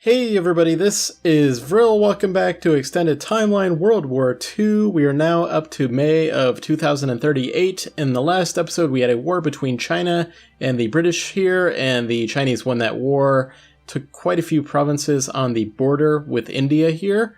Hey everybody, this is Vril. Welcome back to Extended Timeline World War II. We are now up to May of 2038. In the last episode, we had a war between China and the British here, and the Chinese won that war, took quite a few provinces on the border with India here.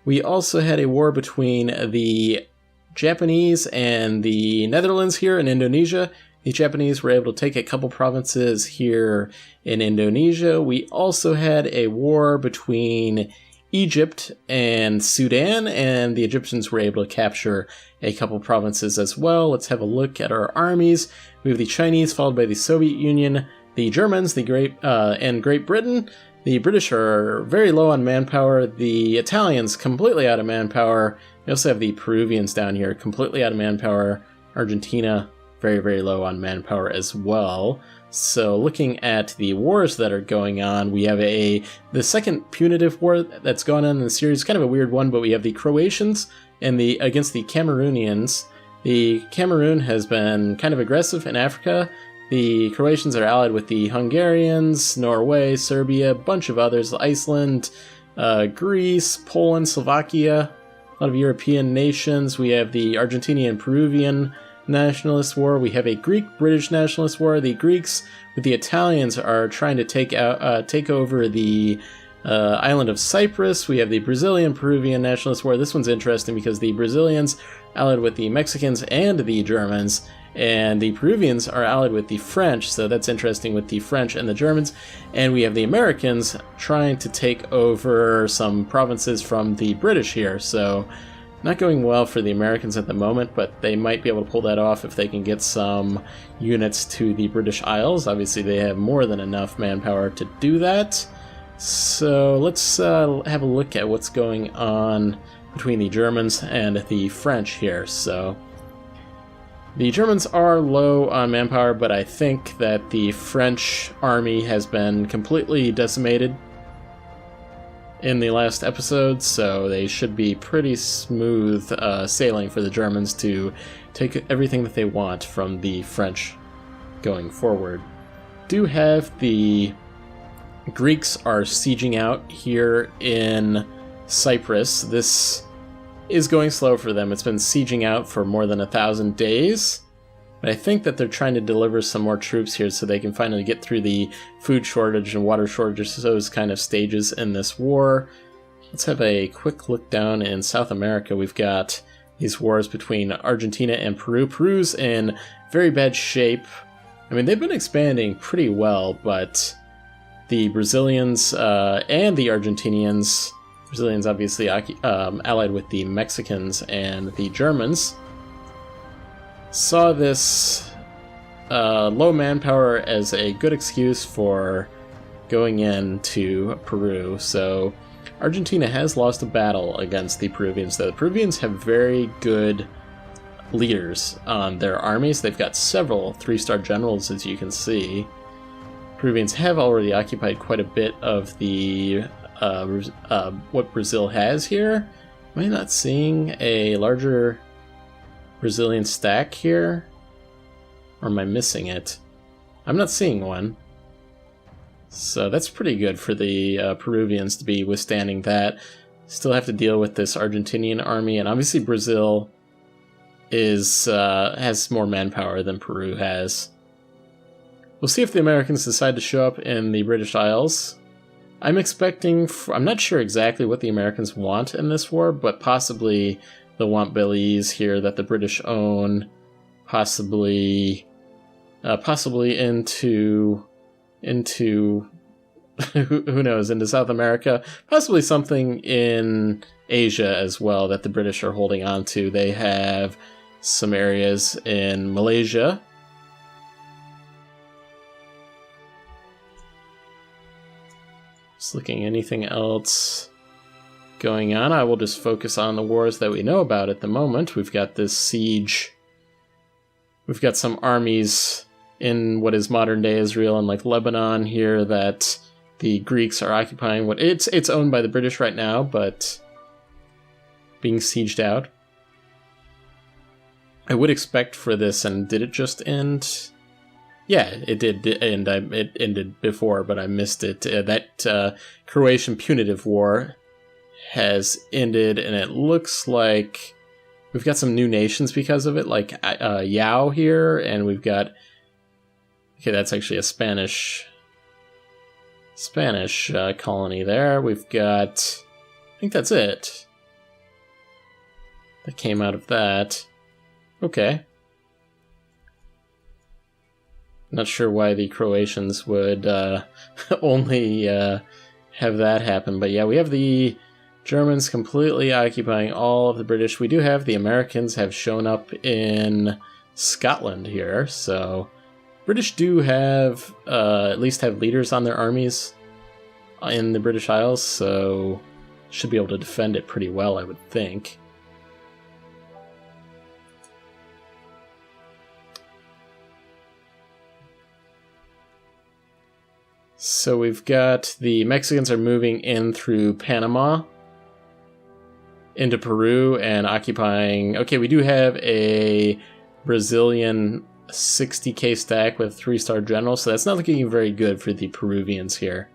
We also had a war between the Japanese and the Netherlands here in Indonesia. The Japanese were able to take a couple provinces here in Indonesia. We also had a war between Egypt and Sudan, and the Egyptians were able to capture a couple provinces as well. Let's have a look at our armies. We have the Chinese, followed by the Soviet Union, the Germans, and Great Britain. The British are very low on manpower. The Italians completely out of manpower. We also have the Peruvians down here, completely out of manpower. Argentina, very, very low on manpower as well. So looking at the wars that are going on, we have the second punitive war that's gone on in the series, kind of a weird one, but we have the Croatians and against the Cameroonians. The Cameroon has been kind of aggressive in Africa. The Croatians are allied with the Hungarians, Norway, Serbia, a bunch of others, Iceland, Greece, Poland, Slovakia, a lot of European nations. We have the Argentinian Peruvian nationalist war. We have a Greek-British nationalist war. The Greeks with the Italians are trying to take over the island of Cyprus. We have the Brazilian-Peruvian nationalist war. This one's interesting because the Brazilians allied with the Mexicans and the Germans, and the Peruvians are allied with the French, so that's interesting with the French and the Germans. And we have the Americans trying to take over some provinces from the British here, so not going well for the Americans at the moment, but they might be able to pull that off if they can get some units to the British Isles. Obviously, they have more than enough manpower to do that. So let's have a look at what's going on between the Germans and the French here. So the Germans are low on manpower, but I think that the French army has been completely decimated in the last episode, so they should be pretty smooth sailing for the Germans to take everything that they want from the French going forward. Do have the Greeks are sieging out here in Cyprus. This is going slow for them. It's been sieging out for more than 1,000 days. But I think that they're trying to deliver some more troops here so they can finally get through the food shortage and water shortage, those kind of stages in this war. Let's have a quick look down in South America. We've got these wars between Argentina and Peru. Peru's in very bad shape. I mean, they've been expanding pretty well, but the Brazilians and the Argentinians, Brazilians obviously allied with the Mexicans and the Germans, saw this low manpower as a good excuse for going into Peru. So Argentina has lost a battle against the Peruvians, though. The Peruvians have very good leaders on their armies. They've got several 3-star generals, as you can see. Peruvians have already occupied quite a bit of the what Brazil has here. Am I not seeing a larger Brazilian stack here? Or am I missing it? I'm not seeing one. So that's pretty good for the Peruvians to be withstanding that. Still have to deal with this Argentinian army, and obviously Brazil has more manpower than Peru has. We'll see if the Americans decide to show up in the British Isles. I'm not sure exactly what the Americans want in this war, but possibly they'll want Belize here that the British own, possibly into who knows, into South America, possibly something in Asia as well that the British are holding on to. They have some areas in Malaysia. Just looking, anything else going on? I will just focus on the wars that we know about at the moment. We've got this siege. We've got some armies in what is modern-day Israel and like Lebanon here that the Greeks are occupying. It's owned by the British right now, but being sieged out. I would expect for this, and did it just end? Yeah, it did, and it ended before, but I missed it. That Croatian punitive war has ended, and it looks like we've got some new nations because of it, like Yao here, and we've got... Okay, that's actually a Spanish colony there. We've got... I think that's it. That came out of that. Okay. Not sure why the Croatians would only have that happen, but yeah, we have the Germans completely occupying all of the British. We do have the Americans have shown up in Scotland here, so British do have at least have leaders on their armies in the British Isles, so should be able to defend it pretty well, I would think. So we've got the Mexicans are moving in through Panama into Peru and occupying... Okay, we do have a Brazilian 60k stack with 3-star general, so that's not looking very good for the Peruvians here.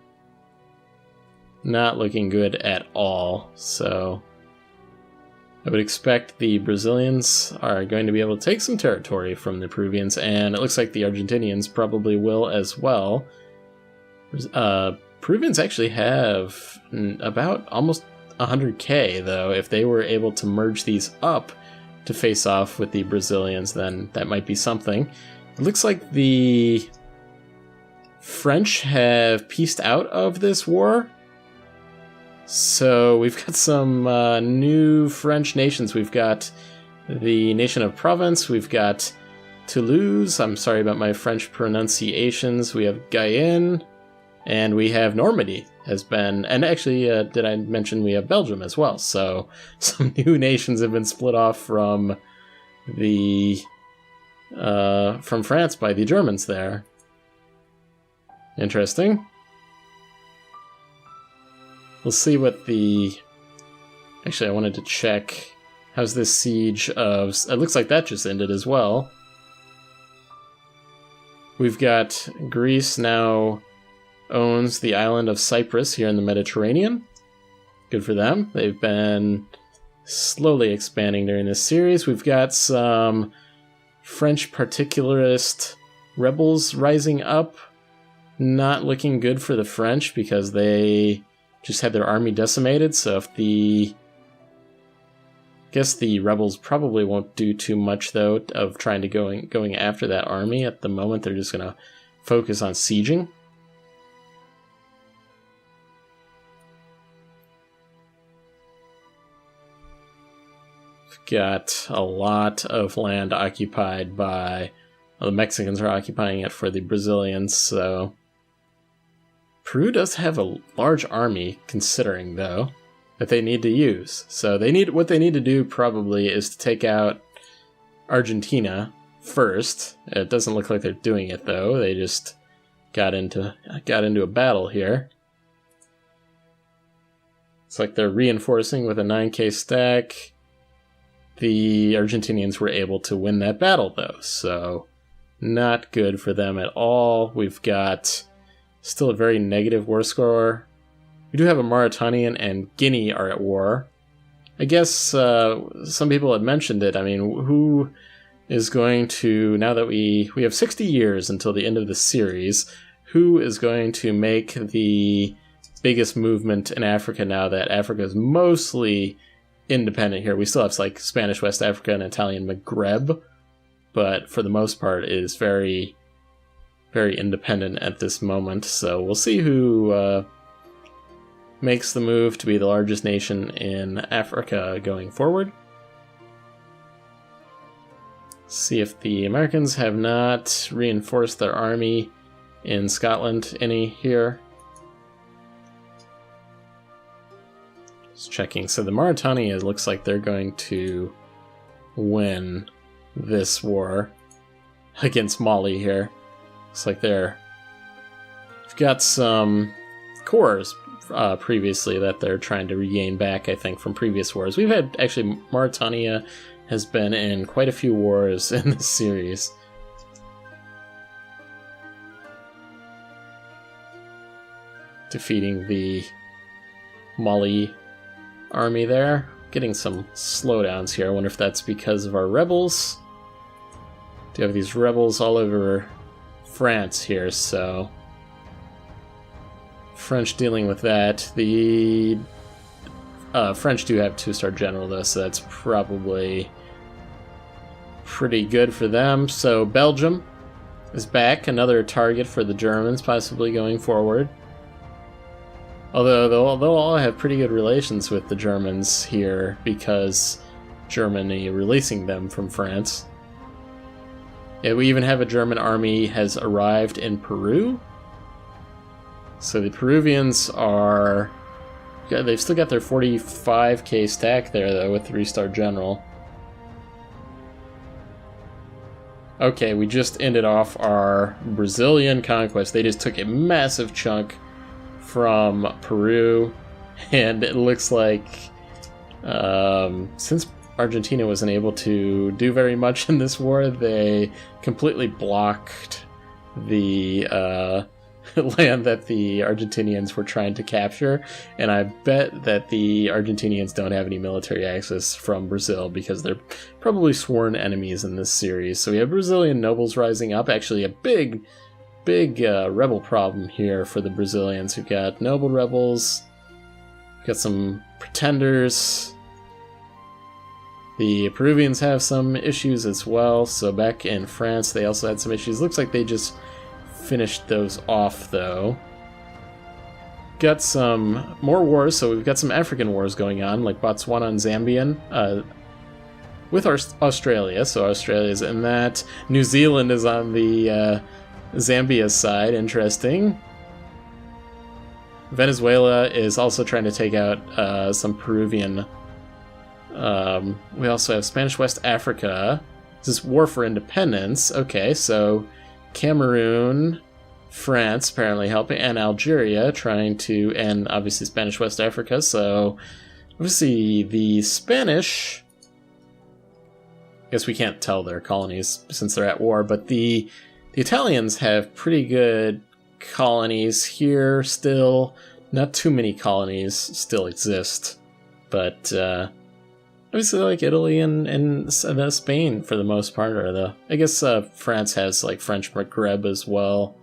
Not looking good at all, so I would expect the Brazilians are going to be able to take some territory from the Peruvians, and it looks like the Argentinians probably will as well. Peruvians actually have about almost 100k, though. If they were able to merge these up to face off with the Brazilians, then that might be something. It looks like the French have pieced out of this war. So we've got some new French nations. We've got the nation of Provence. We've got Toulouse. I'm sorry about my French pronunciations. We have Guyenne. And we have Normandy has been, and actually, did I mention we have Belgium as well? So some new nations have been split off from the from France by the Germans there. Interesting. We'll see what the... Actually, I wanted to check. How's this siege of... It looks like that just ended as well. We've got Greece now owns the island of Cyprus here in the Mediterranean. Good for them. They've been slowly expanding during this series. We've got some French particularist rebels rising up. Not looking good for the French because they just had their army decimated. So if the... I guess the rebels probably won't do too much, though, of trying to going after that army. At the moment, they're just going to focus on sieging. Got a lot of land occupied by... Well, the Mexicans are occupying it for the Brazilians, so... Peru does have a large army, considering, though, that they need to use. So what they need to do, probably, is to take out Argentina first. It doesn't look like they're doing it, though. They just got into a battle here. It's like they're reinforcing with a 9k stack. The Argentinians were able to win that battle, though, so not good for them at all. We've got still a very negative war score. We do have a Mauritanian and Guinea are at war. I guess some people had mentioned it. I mean, who is going to, now that we have 60 years until the end of the series, who is going to make the biggest movement in Africa now that Africa is mostly independent here? We still have like Spanish West Africa and Italian Maghreb, but for the most part it is very, very independent at this moment. So we'll see who makes the move to be the largest nation in Africa going forward. See if the Americans have not reinforced their army in Scotland any here. Just checking. So the Mauritania looks like they're going to win this war against Mali here. Looks like we've got some cores previously that they're trying to regain back, I think, from previous wars. We've had, actually, Mauritania has been in quite a few wars in this series. defeating the Mali army there. Getting some slowdowns here. I wonder if that's because of our rebels. Do have these rebels all over France here, so French dealing with that. The French do have 2-star general though, so that's probably pretty good for them. So Belgium is back, another target for the Germans possibly going forward. Although they'll all have pretty good relations with the Germans here because Germany releasing them from France. Yeah, we even have a German army has arrived in Peru. So the Peruvians are... Yeah, they've still got their 45k stack there, though, with 3-star general. Okay, we just ended off our Brazilian conquest. They just took a massive chunk from Peru, and it looks like since Argentina wasn't able to do very much in this war, they completely blocked the land that the Argentinians were trying to capture, and I bet that the Argentinians don't have any military access from Brazil because they're probably sworn enemies in this series. So we have Brazilian nobles rising up, actually a big rebel problem here for the Brazilians. We've got noble rebels, we've got some pretenders. The Peruvians have some issues as well, so back in France they also had some issues. Looks like they just finished those off though. Got some more wars, so we've got some African wars going on, like Botswana and Zambia, with Australia, so Australia's in that. New Zealand is on the Zambia side, interesting. Venezuela is also trying to take out some Peruvian. We also have Spanish West Africa. This is war for independence. Okay, so Cameroon, France apparently helping, and Algeria trying to, and obviously Spanish West Africa. So obviously the Spanish, I guess we can't tell their colonies since they're at war, but the Italians have pretty good colonies here still. Not too many colonies still exist, but obviously like Italy and Spain for the most part are the... I guess France has like French Maghreb as well.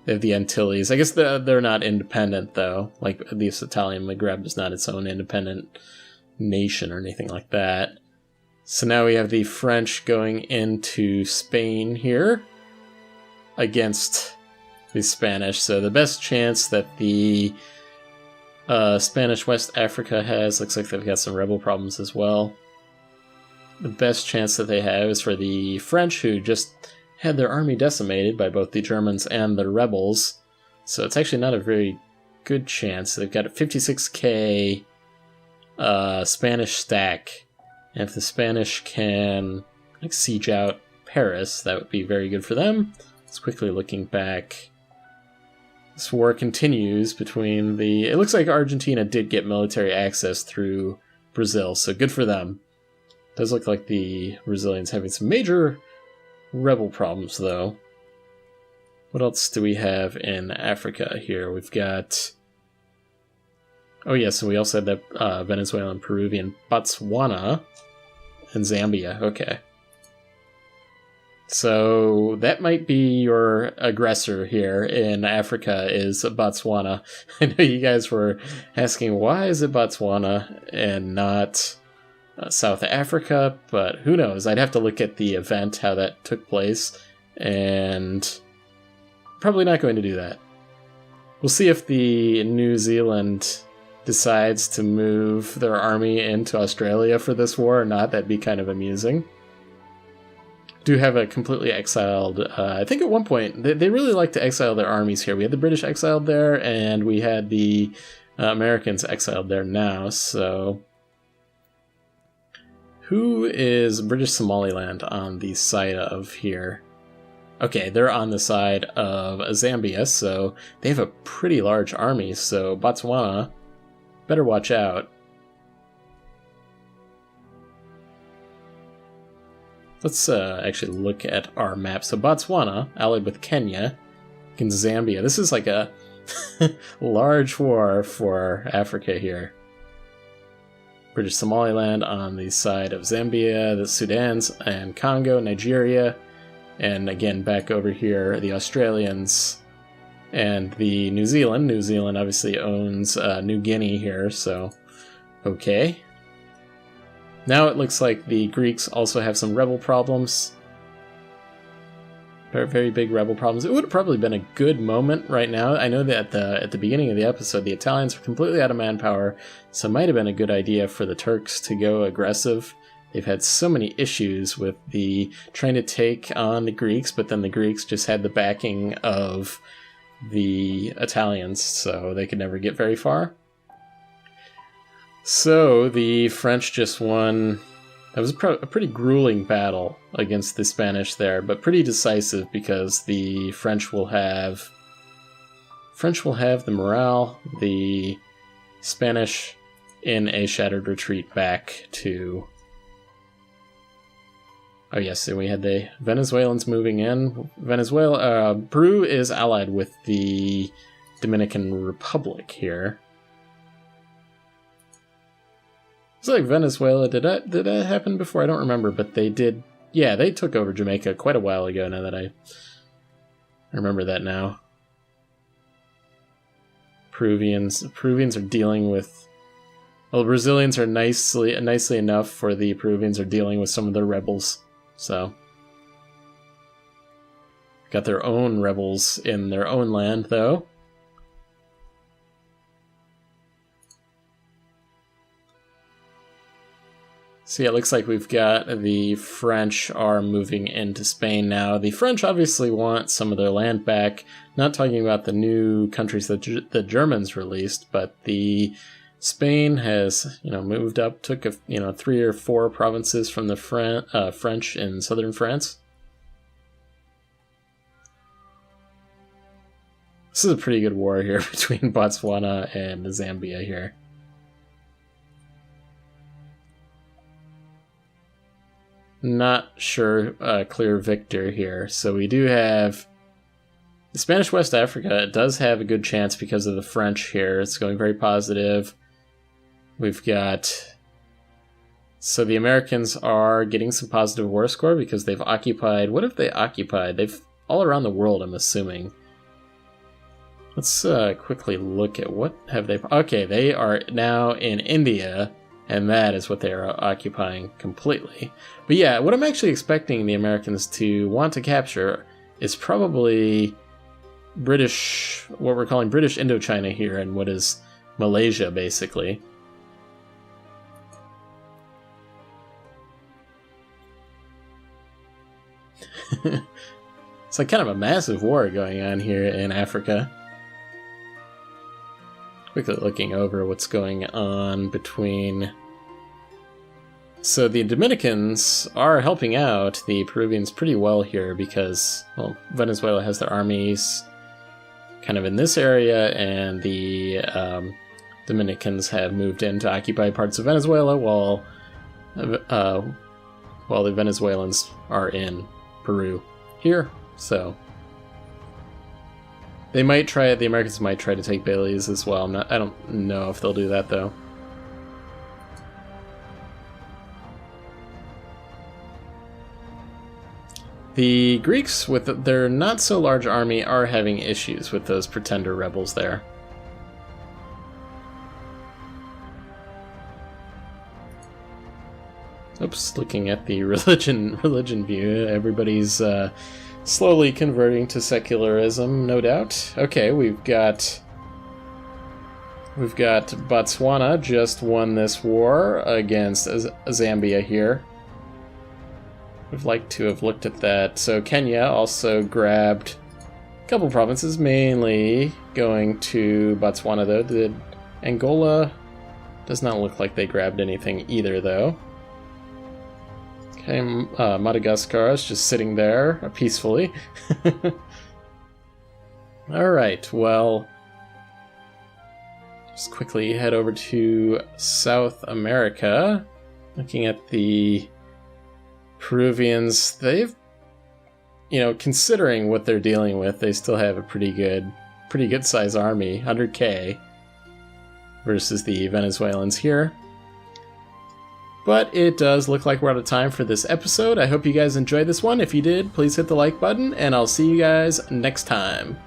They have the Antilles. I guess they're not independent though. Like at least Italian Maghreb is not its own independent nation or anything like that. So now we have the French going into Spain here against the Spanish. So the best chance that the Spanish West Africa has, looks like they've got some rebel problems as well. The best chance that they have is for the French, who just had their army decimated by both the Germans and the rebels. So it's actually not a very good chance. They've got a 56k Spanish stack. And if the Spanish can like siege out Paris, that would be very good for them. Just quickly looking back. This war continues between the... It looks like Argentina did get military access through Brazil, so good for them. It does look like the Brazilians having some major rebel problems, though. What else do we have in Africa here? We've got... Oh yeah, so we also had that Venezuelan, Peruvian, Botswana, and Zambia. Okay. So that might be your aggressor here in Africa is Botswana. I know you guys were asking why is it Botswana and not South Africa, but who knows? I'd have to look at the event, how that took place, and probably not going to do that. We'll see if the New Zealand decides to move their army into Australia for this war or not. That'd be kind of amusing. Do have a completely exiled... I think at one point, they really like to exile their armies here. We had the British exiled there, and we had the Americans exiled there now, so... Who is British Somaliland on the side of here? Okay, they're on the side of Zambia, so they have a pretty large army, so Botswana, better watch out. Let's actually look at our map. So Botswana, allied with Kenya, against Zambia. This is like a Large war for Africa here. British Somaliland on the side of Zambia, the Sudans and Congo, Nigeria, and again back over here, the Australians and the New Zealand. New Zealand obviously owns New Guinea here, so okay. Now it looks like the Greeks also have some rebel problems. Very, very big rebel problems. It would have probably been a good moment right now. I know that at the beginning of the episode, the Italians were completely out of manpower, so it might have been a good idea for the Turks to go aggressive. They've had so many issues with the trying to take on the Greeks, but then the Greeks just had the backing of the Italians, so they could never get very far. So the French just won. That was a pretty grueling battle against the Spanish there, but pretty decisive because the French will have the morale, the Spanish in a shattered retreat back to... Oh yes, and we had the Venezuelans moving in. Peru is allied with the Dominican Republic here. It's like Venezuela, did that happen before? I don't remember, but they did. Yeah, they took over Jamaica quite a while ago, now that I remember that now. Peruvians are dealing with... Well, the Brazilians are nicely enough for the Peruvians are dealing with some of their rebels, so... Got their own rebels in their own land, though. So yeah, it looks like we've got the French are moving into Spain now. The French obviously want some of their land back. Not talking about the new countries that the Germans released, but the Spain has, moved up, took 3 or 4 provinces from the French in southern France. This is a pretty good war here between Botswana and Zambia here. Not sure clear victor here. So we do have the Spanish West Africa. It does have a good chance because of the French here. It's going very positive. We've got... So the Americans are getting some positive war score because they've occupied... What have they occupied? They've all around the world, I'm assuming. Let's quickly look at what have they... Okay, they are now in India, and that is what they are occupying completely. But yeah, what I'm actually expecting the Americans to want to capture is probably British, what we're calling British Indochina here, and what is Malaysia, basically. It's like kind of a massive war going on here in Africa. Quickly looking over what's going on between... So the Dominicans are helping out the Peruvians pretty well here because, well, Venezuela has their armies kind of in this area, and the Dominicans have moved in to occupy parts of Venezuela while the Venezuelans are in Peru here. So they might try it. The Americans might try to take Belize as well. I don't know if they'll do that though. The Greeks, with their not so large army, are having issues with those pretender rebels there. Oops, looking at the religion view, everybody's slowly converting to secularism, no doubt. Okay, we've got Botswana just won this war against Zambia here. Would like to have looked at that. So Kenya also grabbed a couple provinces, mainly going to Botswana though. Did Angola? Does not look like they grabbed anything either though. Okay, Madagascar is just sitting there peacefully. Alright, well, just quickly head over to South America. Looking at the Peruvians, they've, considering what they're dealing with, they still have a pretty good pretty good size army, 100k, versus the Venezuelans here. But it does look like we're out of time for this episode. I hope you guys enjoyed this one. If you did, please hit the like button, and I'll see you guys next time.